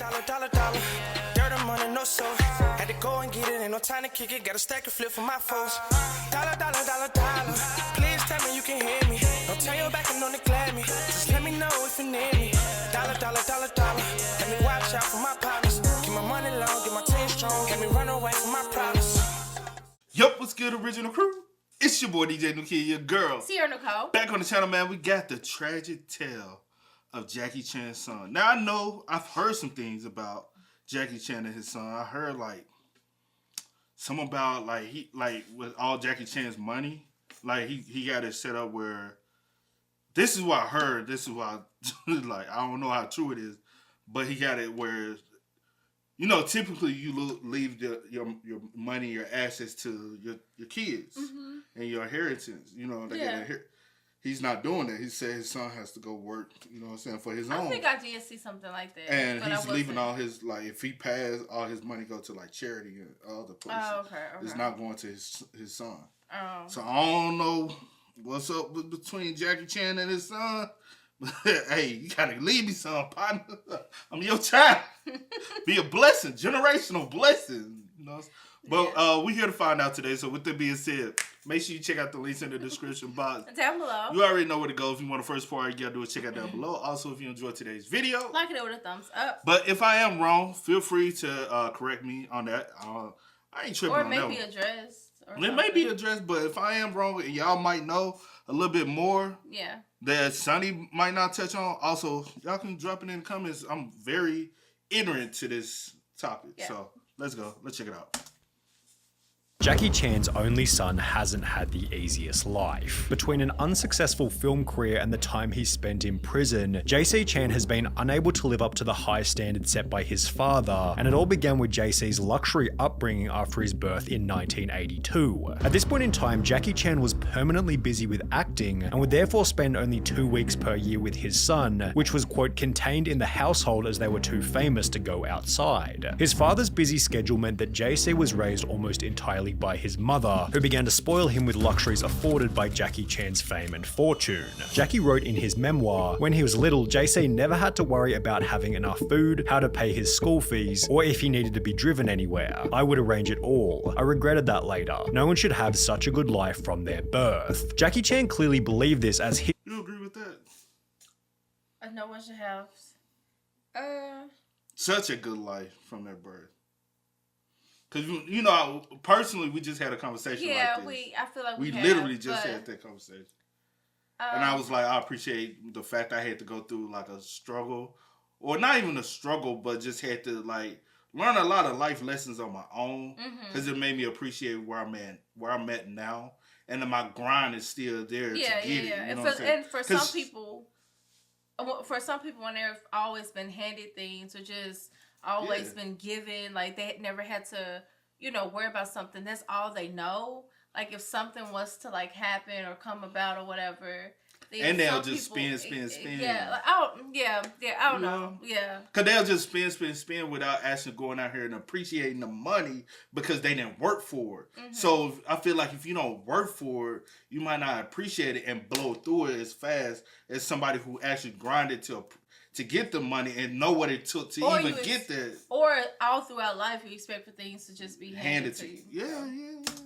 dollar. Dirt and money, no soul. Had to go and get it, ain't no time to kick it. Got a stack of flip for my foes. Dollar. Please tell me you can hear me. Don't turn your back and don't neglect me. Just let me know if you need me. Dollar. Let me watch out for my partners. Keep my money long, get my team strong. Let me run away from my problems. Yup, what's good, original crew? It's your boy DJ New Kid, your girl. Sierra Nicole. Back on the channel, man. We got the tragic tale of Jackie Chan's son. Now I know I've heard some things about Jackie Chan and his son. I heard something about he with all Jackie Chan's money, he got it set up where this is what I heard. This is why I don't know how true it is, but he got it where typically you leave your money, your assets to your kids and your inheritance. He's not doing that. He said his son has to go work, for his own. I think I did see something like that. And he's leaving all his, if he passed, all his money go to, charity and other places. Oh, okay. It's not going to his son. Oh. So I don't know what's up between Jackie Chan and his son. But, hey, you got to leave me some, partner. I'm your child. Be a blessing, generational blessing. But we're here to find out today. So with that being said, make sure you check out the links in the description box. Down below. You already know where to go. If you want the first part, you got to do is check out down below. Also, if you enjoyed today's video, like it with a thumbs up. But if I am wrong, feel free to correct me on that. I ain't tripping on that. Or maybe addressed. It may be addressed, but if I am wrong, y'all might know a little bit more. Yeah. That Sonny might not touch on. Also, y'all can drop it in the comments. I'm very ignorant to this topic. Yeah. So let's go. Let's check it out. Jackie Chan's only son hasn't had the easiest life. Between an unsuccessful film career and the time he spent in prison, JC Chan has been unable to live up to the high standards set by his father, and it all began with JC's luxury upbringing after his birth in 1982. At this point in time, Jackie Chan was permanently busy with acting and would therefore spend only 2 weeks per year with his son, which was, quote, contained in the household as they were too famous to go outside. His father's busy schedule meant that JC was raised almost entirely by his mother, who began to spoil him with luxuries afforded by Jackie Chan's fame and fortune. Jackie wrote in his memoir, when he was little, JC never had to worry about having enough food, how to pay his school fees, or if he needed to be driven anywhere. I would arrange it all. I regretted that later. No one should have such a good life from their birth. Jackie Chan clearly believed this as he— You agree with that? No one should have such a good life from their birth. Because, personally, we just had a conversation like this. I feel like we literally just had that conversation. And I was like, I appreciate the fact I had to go through, a struggle. Or not even a struggle, but just had to, learn a lot of life lessons on my own. Because it made me appreciate where I'm at now. And then my grind is still there to get it. And for some people, when they've always been handed things or just always been given, they never had to, worry about something. That's all they know. If something was to happen or come about or whatever, and they'll just spin. Yeah, I don't know. Yeah, because they'll just spin without actually going out here and appreciating the money because they didn't work for it. So I feel like if you don't work for it, you might not appreciate it and blow through it as fast as somebody who actually grinded to get the money and know what it took to even get there. Or all throughout life, you expect for things to just be handed to you. Yeah.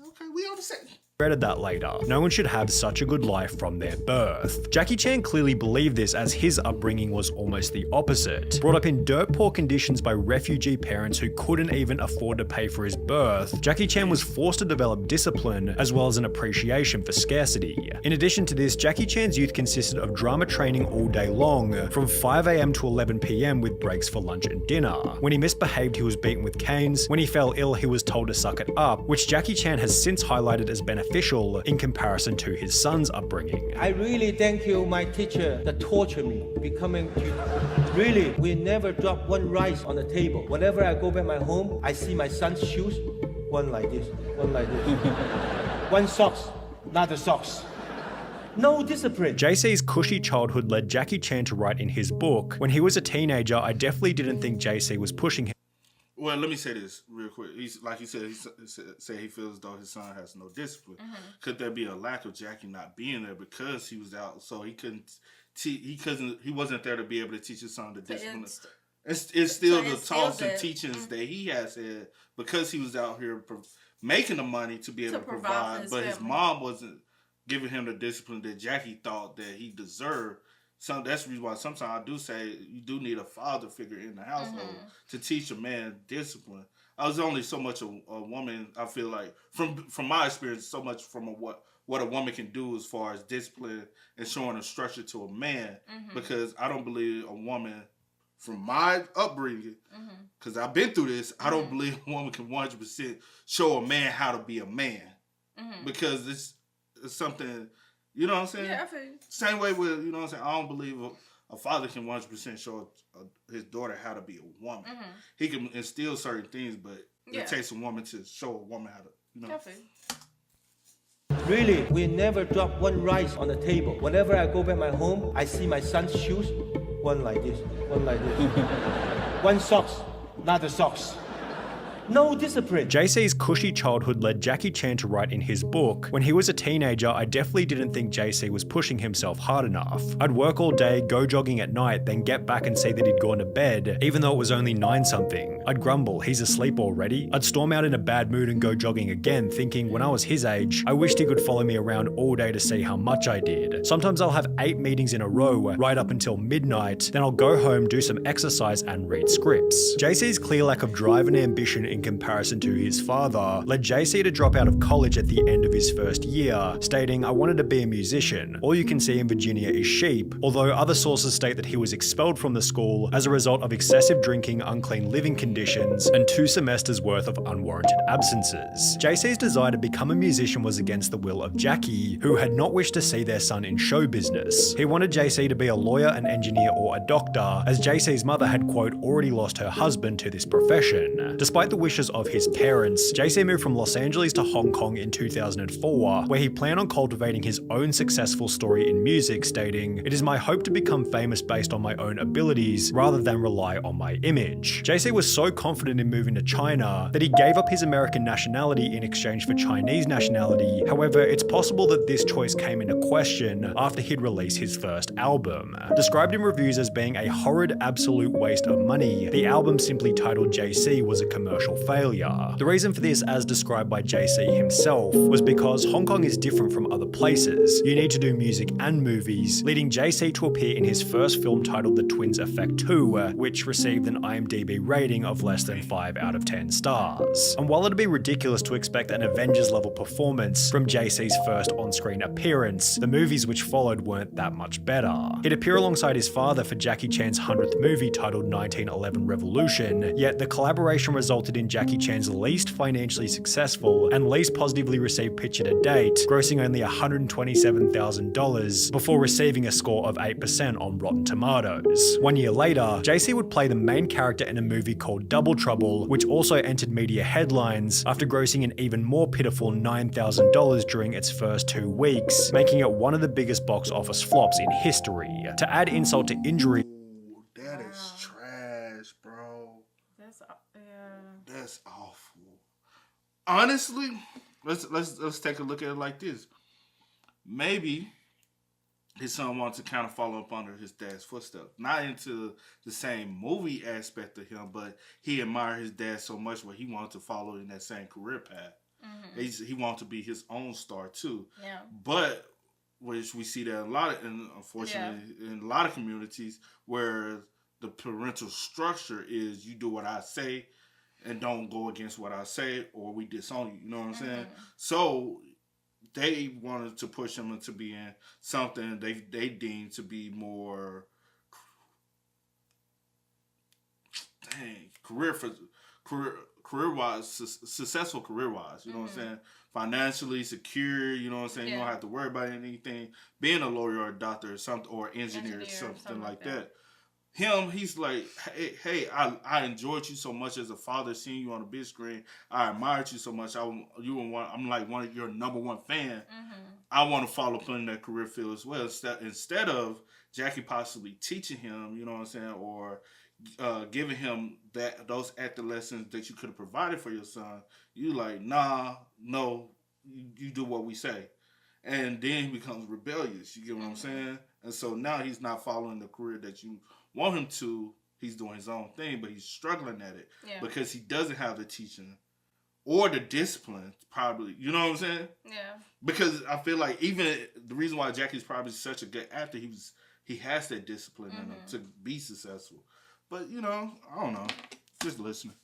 Okay, we understand. Regretted that later. No one should have such a good life from their birth. Jackie Chan clearly believed this as his upbringing was almost the opposite. Brought up in dirt poor conditions by refugee parents who couldn't even afford to pay for his birth, Jackie Chan was forced to develop discipline as well as an appreciation for scarcity. In addition to this, Jackie Chan's youth consisted of drama training all day long, from 5 AM to 11 PM with breaks for lunch and dinner. When he misbehaved, he was beaten with canes. When he fell ill, he was told to suck it up, which Jackie Chan has since highlighted as beneficial in comparison to his son's upbringing. I really thank you, my teacher, that tortured me, becoming really, we never drop one rice on the table. Whenever I go back my home, I see my son's shoes, one like this, one socks, not the socks. No discipline. JC's cushy childhood led Jackie Chan to write in his book, when he was a teenager, I definitely didn't think JC was pushing him. Well, let me say this real quick. He's like you said, he feels as though his son has no discipline. Could there be a lack of Jackie not being there because he was out, so he wasn't there to be able to teach his son the discipline It's still So the it's still thoughts and the- teachings that he has had because he was out here making the money to be able to provide, his but his family. mom wasn't giving him the discipline that Jackie thought that he deserved. So that's the reason why sometimes I do say you do need a father figure in the household to teach a man discipline. I was only so much a woman. I feel like from my experience, so much from what a woman can do as far as discipline and showing a structure to a man. Because I don't believe a woman, from my upbringing, because I've been through this, I don't believe a woman can 100% show a man how to be a man. Because it's something, you know what I'm saying? Yeah, I feel you. Same way with, you know what I'm saying? I don't believe a father can 100% show his daughter how to be a woman. He can instill certain things, but it takes a woman to show a woman how to, you know. I feel you. Really, we never drop one rice on the table. Whenever I go back my home, I see my son's shoes, one like this, one socks, not the socks. No discipline. JC's cushy childhood led Jackie Chan to write in his book, "When he was a teenager, I definitely didn't think JC was pushing himself hard enough. I'd work all day, go jogging at night, then get back and see that he'd gone to bed, even though it was only 9-something. I'd grumble, he's asleep already. I'd storm out in a bad mood and go jogging again, thinking when I was his age, I wished he could follow me around all day to see how much I did. Sometimes I'll have 8 meetings in a row, right up until midnight, then I'll go home, do some exercise and read scripts." JC's clear lack of drive and ambition in comparison to his father led JC to drop out of college at the end of his first year, stating, "I wanted to be a musician. All you can see in Virginia is sheep," although other sources state that he was expelled from the school as a result of excessive drinking, unclean living conditions, and 2 semesters worth of unwarranted absences. JC's desire to become a musician was against the will of Jackie, who had not wished to see their son in show business. He wanted JC to be a lawyer, an engineer, or a doctor, as JC's mother had, quote, already lost her husband to this profession. Despite the wishes of his parents, JC moved from Los Angeles to Hong Kong in 2004, where he planned on cultivating his own successful story in music, stating, "It is my hope to become famous based on my own abilities, rather than rely on my image." JC was so confident in moving to China that he gave up his American nationality in exchange for Chinese nationality. However, it's possible that this choice came into question after he'd released his first album. Described in reviews as being a horrid absolute waste of money, the album, simply titled JC, was a commercial failure. The reason for this, as described by JC himself, was because Hong Kong is different from other places. You need to do music and movies, leading JC to appear in his first film titled The Twins Effect 2, which received an IMDb rating of less than 5 out of 10 stars. And while it'd be ridiculous to expect an Avengers-level performance from JC's first on-screen appearance, the movies which followed weren't that much better. He'd appear alongside his father for Jackie Chan's 100th movie titled 1911 Revolution, yet the collaboration resulted in Jackie Chan's least financially successful and least positively received picture to date, grossing only $127,000 before receiving a score of 8% on Rotten Tomatoes. 1 year later, JC would play the main character in a movie called Double Trouble, which also entered media headlines after grossing an even more pitiful $9,000 during its first 2 weeks, making it one of the biggest box office flops in history. To add insult to injury, Ooh, that is trash, bro. That's awful. Honestly, let's take a look at it like this. Maybe his son wants to kind of follow up under his dad's footsteps. Not into the same movie aspect of him, but he admired his dad so much where he wanted to follow in that same career path. He wanted to be his own star too. Yeah. But which we see that unfortunately in a lot of communities where the parental structure is you do what I say and don't go against what I say or we disown you. You know what I'm saying? So they wanted to push him into being something they deemed to be more career-wise, successful career-wise. You know what I'm saying? Financially secure. You know what I'm saying? You don't have to worry about anything. Being a lawyer or a doctor or something or engineer or something like that. He's like, hey, I enjoyed you so much as a father, seeing you on the big screen. I admired you so much. I'm like one of your number one fan. I want to follow up in that career field as well. Instead of Jackie possibly teaching him, you know what I'm saying, or giving him those acting lessons that you could have provided for your son, you like, no, you do what we say. And then he becomes rebellious. You get what I'm saying? And so now he's not following the career that you want him to he's doing his own thing, but he's struggling at it because he doesn't have the teaching or the discipline, probably. You know what I'm saying? Yeah. Because I feel like even the reason why Jackie's probably such a good actor, he has that discipline in him to be successful. But, you know, I don't know. Just listening.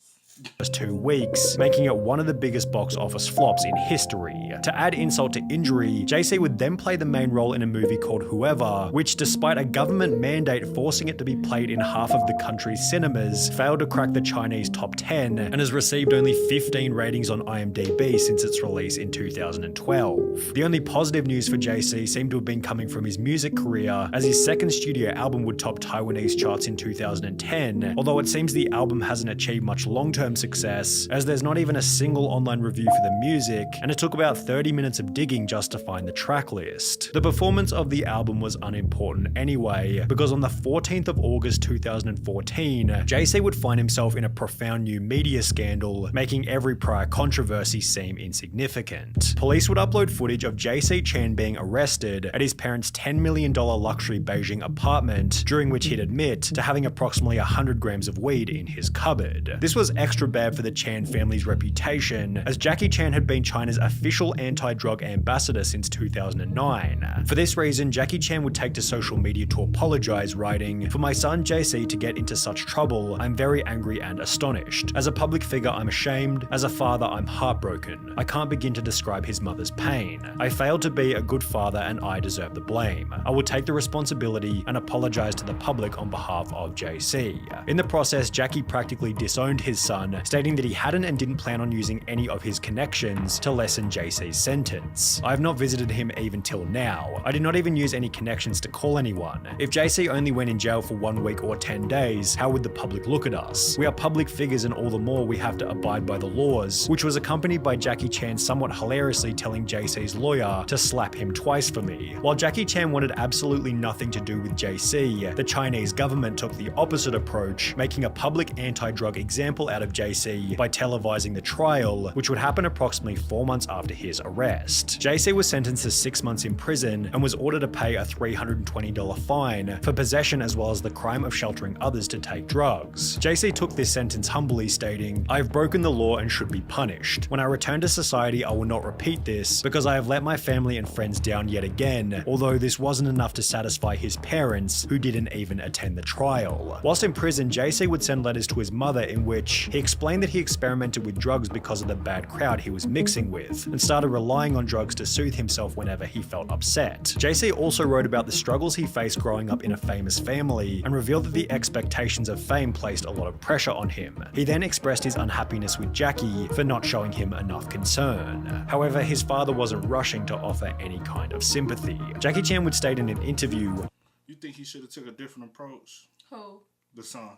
Just 2 weeks, making it one of the biggest box office flops in history. To add insult to injury, JC would then play the main role in a movie called Whoever, which despite a government mandate forcing it to be played in half of the country's cinemas, failed to crack the Chinese top 10 and has received only 15 ratings on IMDb since its release in 2012. The only positive news for JC seemed to have been coming from his music career, as his second studio album would top Taiwanese charts in 2010, although it seems the album hasn't achieved much long-term success, as there's not even a single online review for the music, and it took about 30 minutes of digging just to find the track list. The performance of the album was unimportant anyway, because on the 14th of August 2014, JC would find himself in a profound new media scandal, making every prior controversy seem insignificant. Police would upload footage of JC Chan being arrested at his parents' $10 million luxury Beijing apartment, during which he'd admit to having approximately 100 grams of weed in his cupboard. This was extra bad for the Chan family's reputation, as Jackie Chan had been China's official anti-drug ambassador since 2009. For this reason, Jackie Chan would take to social media to apologize, writing, "For my son JC to get into such trouble, I'm very angry and astonished. As a public figure, I'm ashamed. As a father, I'm heartbroken. I can't begin to describe his mother's pain. I failed to be a good father and I deserve the blame. I will take the responsibility and apologize to the public on behalf of JC." In the process, Jackie practically disowned his son, stating that he hadn't and didn't plan on using any of his connections to lessen JC's sentence. "I have not visited him even till now. I did not even use any connections to call anyone. If JC only went in jail for 1 week or 10 days, how would the public look at us? We are public figures and all the more we have to abide by the laws," which was accompanied by Jackie Chan somewhat hilariously telling JC's lawyer to slap him twice for me. While Jackie Chan wanted absolutely nothing to do with JC, the Chinese government took the opposite approach, making a public anti-drug example out of JC by televising the trial, which would happen approximately 4 months after his arrest. JC was sentenced to 6 months in prison and was ordered to pay a $320 fine for possession as well as the crime of sheltering others to take drugs. JC took this sentence humbly, stating, "I have broken the law and should be punished. When I return to society, I will not repeat this because I have let my family and friends down yet again, although this wasn't enough to satisfy his parents, who didn't even attend the trial." Whilst in prison, JC would send letters to his mother in which he explained that he experimented with drugs because of the bad crowd he was mixing with, and started relying on drugs to soothe himself whenever he felt upset. JC also wrote about the struggles he faced growing up in a famous family, and revealed that the expectations of fame placed a lot of pressure on him. He then expressed his unhappiness with Jackie for not showing him enough concern. However, his father wasn't rushing to offer any kind of sympathy. Jackie Chan would state in an interview, "You think he should have took a different approach?" Who? The son.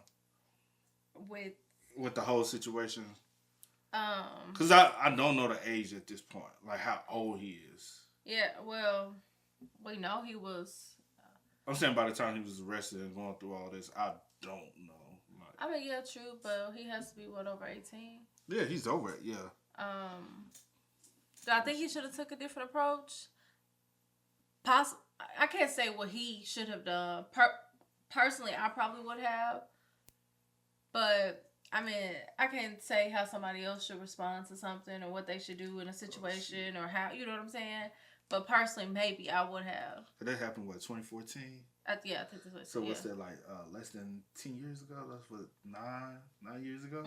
With the whole situation. Because I don't know the age at this point, like how old he is. Yeah, well, we know he was. I'm saying by the time he was arrested and going through all this, I don't know. Like, I mean, yeah, true, but he has to be over 18. Yeah, he's over it. Yeah. Do I think he should have took a different approach? I can't say what he should have done. Personally, I probably would have, but. I mean, I can't say how somebody else should respond to something or what they should do in a situation or how, you know what I'm saying? But personally, maybe I would have. That happened, what, 2014? Yeah, I think that's what. So what's that, like, less than 10 years ago? That's what, 9 years ago?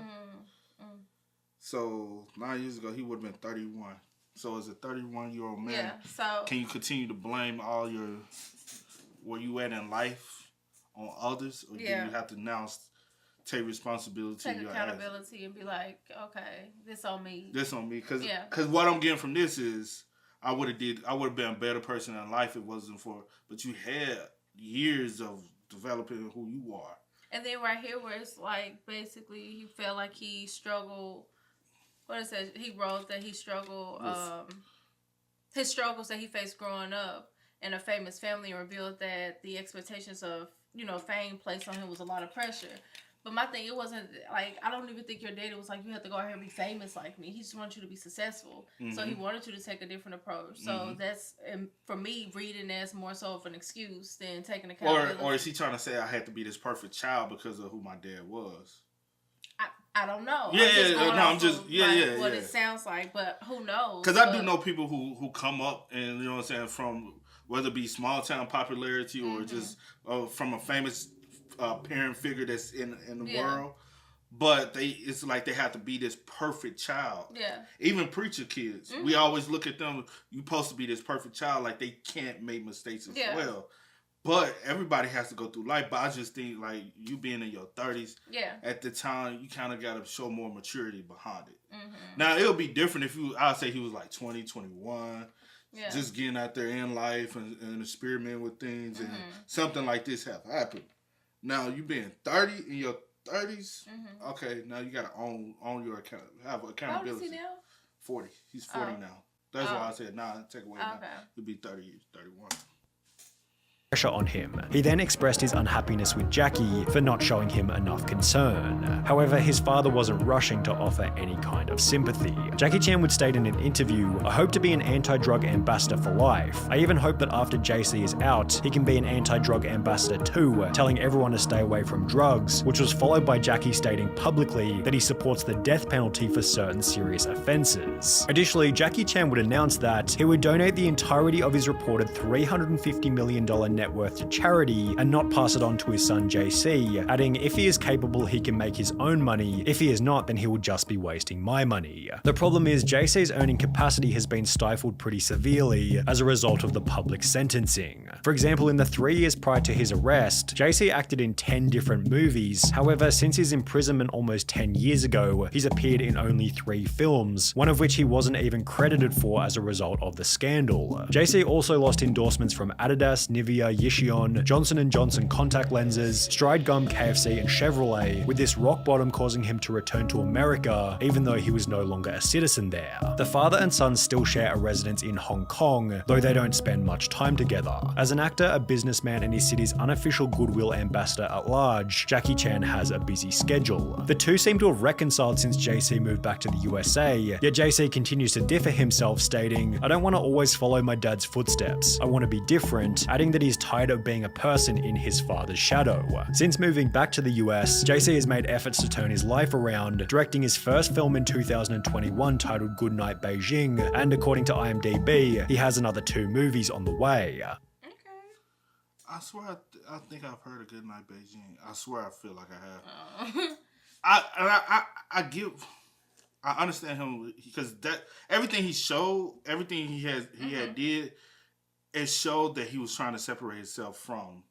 So 9 years ago, he would have been 31. So as a 31-year-old man, yeah, so can you continue to blame all where you at in life on others? Or do you have to now take responsibility, take accountability, and be like, okay, this on me. This on me, because what I'm getting from this is I would have been a better person in life if it wasn't for. But you had years of developing who you are. And then right here, where it's like basically he felt like he struggled. What is it? He wrote that he struggled. His struggles that he faced growing up in a famous family, and revealed that the expectations of fame placed on him was a lot of pressure. But my thing, it wasn't like, I don't even think your daddy was like, you have to go out here and be famous like me. He just wanted you to be successful. So he wanted you to take a different approach. So that's, for me, reading as more so of an excuse than taking accountability. Or is he trying to say I had to be this perfect child because of who my dad was? I don't know. What it sounds like, but who knows? Because I do know people who come up and, you know what I'm saying, from whether it be small town popularity or just from a famous parent figure that's in the world, but it's like they have to be this perfect child. Yeah. Even preacher kids, we always look at them. You supposed to be this perfect child, like they can't make mistakes as well. But everybody has to go through life. But I just think like you being in your 30s, at the time you kind of got to show more maturity behind it. Now it'll be different if I'd say he was like 20, 21. Just getting out there in life and experimenting with things and something like this have happened. Now you being 30 in your 30s, okay. Now you gotta own your have accountability. How old is he now? 40. He's 40 now. That's why I said take away. Now. He'll be 30, 31. Pressure on him. He then expressed his unhappiness with Jackie for not showing him enough concern. However, his father wasn't rushing to offer any kind of sympathy. Jackie Chan would state in an interview, "I hope to be an anti-drug ambassador for life. I even hope that after JC is out, he can be an anti-drug ambassador too, telling everyone to stay away from drugs," which was followed by Jackie stating publicly that he supports the death penalty for certain serious offenses. Additionally, Jackie Chan would announce that he would donate the entirety of his reported $350 million net worth to charity and not pass it on to his son JC, adding, "If he is capable, he can make his own money. If he is not, then he will just be wasting my money." The problem is JC's earning capacity has been stifled pretty severely as a result of the public sentencing. For example, in the 3 years prior to his arrest, JC acted in 10 different movies. However, since his imprisonment almost 10 years ago, he's appeared in only 3 films, one of which he wasn't even credited for as a result of the scandal. JC also lost endorsements from Adidas, Nivea, Yishion, Johnson & Johnson contact lenses, Stride Gum, KFC, and Chevrolet, with this rock bottom causing him to return to America, even though he was no longer a citizen there. The father and son still share a residence in Hong Kong, though they don't spend much time together. As an actor, a businessman, and his city's unofficial goodwill ambassador at large, Jackie Chan has a busy schedule. The two seem to have reconciled since JC moved back to the USA, yet JC continues to differ himself, stating, "I don't want to always follow my dad's footsteps. I want to be different," adding that he's tired of being a person in his father's shadow. Since moving back to the US, JC has made efforts to turn his life around, directing his first film in 2021 titled Goodnight Beijing, and according to IMDb, he has another 2 movies on the way. Okay. I swear, I think I've heard of Goodnight Beijing. I swear I feel like I have. Oh. I understand him because that everything he showed, everything he had did, it showed that he was trying to separate himself from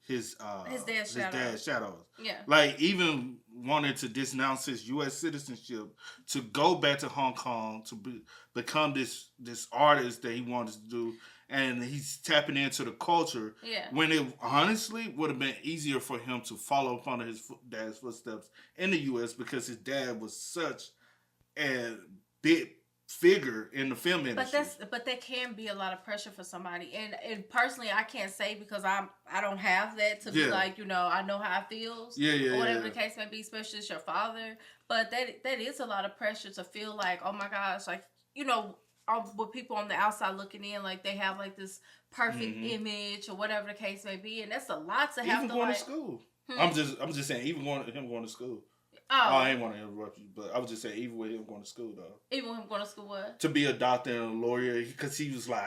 his dad's shadows. Yeah. Like even wanted to denounce his U.S. citizenship to go back to Hong Kong to become this artist that he wanted to do, and he's tapping into the culture. Yeah. When it honestly would have been easier for him to follow upon his dad's footsteps in the U.S. because his dad was such a big figure in the film industry. But that can be a lot of pressure for somebody, and personally I can't say because I don't have that to be like, I know how it feels, or whatever the case may be, especially as your father. But that is a lot of pressure to feel like, oh my gosh, like with people on the outside looking in, like they have like this perfect image or whatever the case may be, and that's a lot to have even to going like. To school. I'm just saying, even him going to school. Oh, I ain't want to interrupt you, but I was just saying, even with him going to school, though. Even with him going to school, what? To be a doctor and a lawyer, because he was like,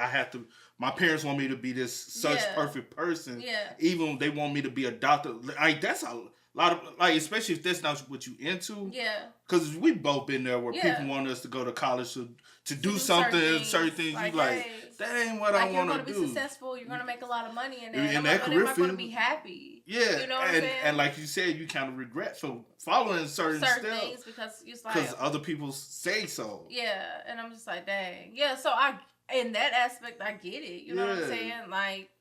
my parents want me to be this such perfect person. Yeah. Even they want me to be a doctor. Like, that's a lot of, like, especially if that's not what you into. Yeah. Because we both been there where people want us to go to college to do something, certain things. Like, you like, that ain't what I want to do. You're going to be successful. You're going to make a lot of money in that. And that career field. You're going to be happy. Yeah. You know what I'm saying? And like you said, you kind of regret for following certain steps. Things because it's like. Because other people say so. Yeah. And I'm just like, dang. Yeah. So in that aspect, I get it. You know what I'm saying? Like,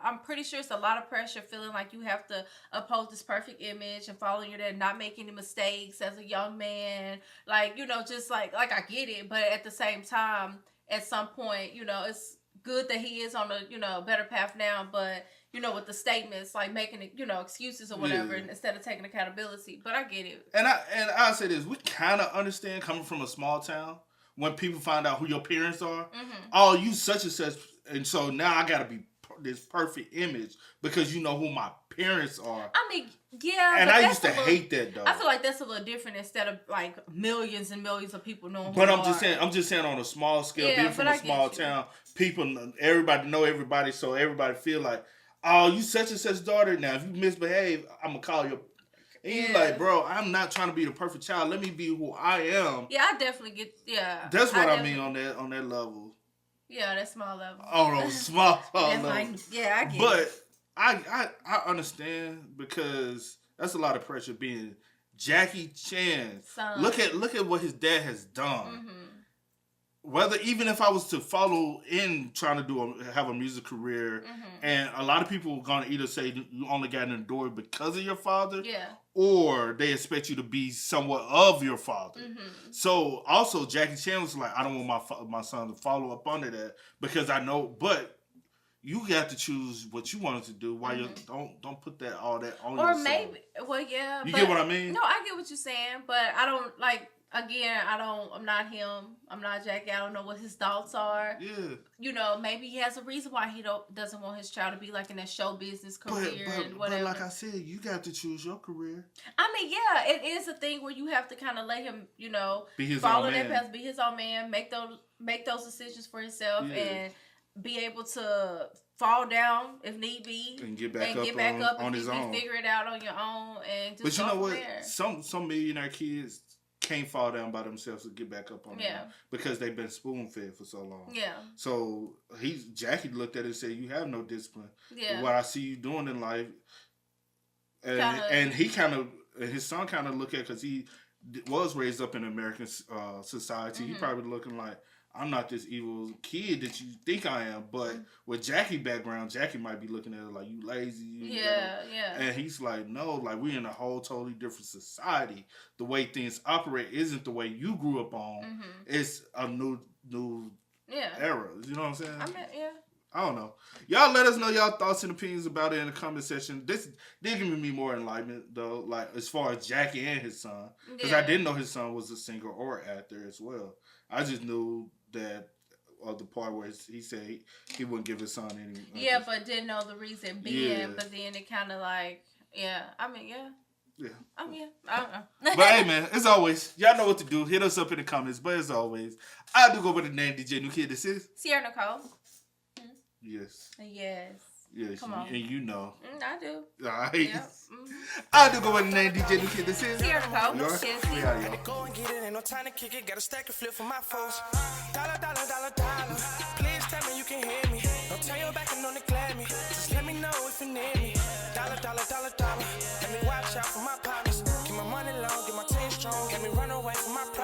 I'm pretty sure it's a lot of pressure feeling like you have to uphold this perfect image and following your dad, not making any mistakes as a young man. Like, just like I get it. But at the same time, at some point, it's good that he is on a, you know, better path now, but, you know, with the statements, like making, you know, excuses or whatever, instead of taking accountability. But I get it. And I'll say this, we kind of understand coming from a small town, when people find out who your parents are, oh, you such and such, and so now I got to be this perfect image because you know who my parents are. I mean, yeah. And I used to hate that, though. I feel like that's a little different instead of like millions and millions of people knowing who But you I'm just saying on a small scale, being from a small town, people, everybody know everybody, so everybody feel like, oh, you such and such daughter. Now, if you misbehave, I'm going to call you. And you're like, bro, I'm not trying to be the perfect child. Let me be who I am. Yeah, I definitely get, That's what I mean on that level. Yeah, that small level. Oh, no, small level. Like, yeah, I get but it. I understand because that's a lot of pressure being Jackie Chan. Son. Look at what his dad has done. Whether even if I was to follow in trying to have a music career, and a lot of people are gonna either say you only got in the door because of your father, or they expect you to be somewhat of your father. So also Jackie Chan was like, I don't want my son to follow up under that because I know, but you got to choose what you wanted to do. Why you don't put that all that on yourself. Or maybe, well, yeah. You get what I mean? No, I get what you're saying, but I don't like. Again, I'm not him. I'm not Jackie. I don't know what his thoughts are. Yeah. You know, maybe he has a reason why he doesn't want his child to be like in that show business career and whatever. But like I said, you got to choose your career. I mean, yeah, it is a thing where you have to kind of let him, you know, be his follow own that man. path, be his own man, make those decisions for himself, and be able to fall down if need be, and get back up on his own. Figure it out on your own, and just. But you go know what? There. Some millionaire kids can't fall down by themselves to get back up on them because they've been spoon fed for so long. Yeah. So Jackie looked at it and said, "You have no discipline. Yeah. What I see you doing in life," and his son kind of look at, because he was raised up in American society. He probably looking like, I'm not this evil kid that you think I am. But with Jackie background, Jackie might be looking at it like, you lazy. Yeah. And he's like, no, like we're in a whole totally different society. The way things operate isn't the way you grew up on. It's a new era. You know what I'm saying? I mean, I don't know. Y'all let us know y'all thoughts and opinions about it in the comment section. This did give me more enlightenment, though, like as far as Jackie and his son. Because I didn't know his son was a singer or actor as well. I just knew that the part where he said he wouldn't give his son any. But didn't know the reason being. But then it kind of like, I mean, yeah. I don't know. But hey, man, as always, y'all know what to do. Hit us up in the comments. But as always, I do go by the name DJ New Kid. This is Sierra Nicole. Yes. Yes. Come on. And you know. I do. All right. Yep. I do go by the name DJ New Kid. This is Sierra Nicole. We are, y'all. Go and get it, ain't no time to kick it. Got a stack and flip for my foes. Dollar. Please tell me you can hear me. Don't turn your back and don't neglect me. Just let me know if you need me. Dollar. Let me watch out for my partners. Keep my money low, get my team strong. Let me run away from my problems.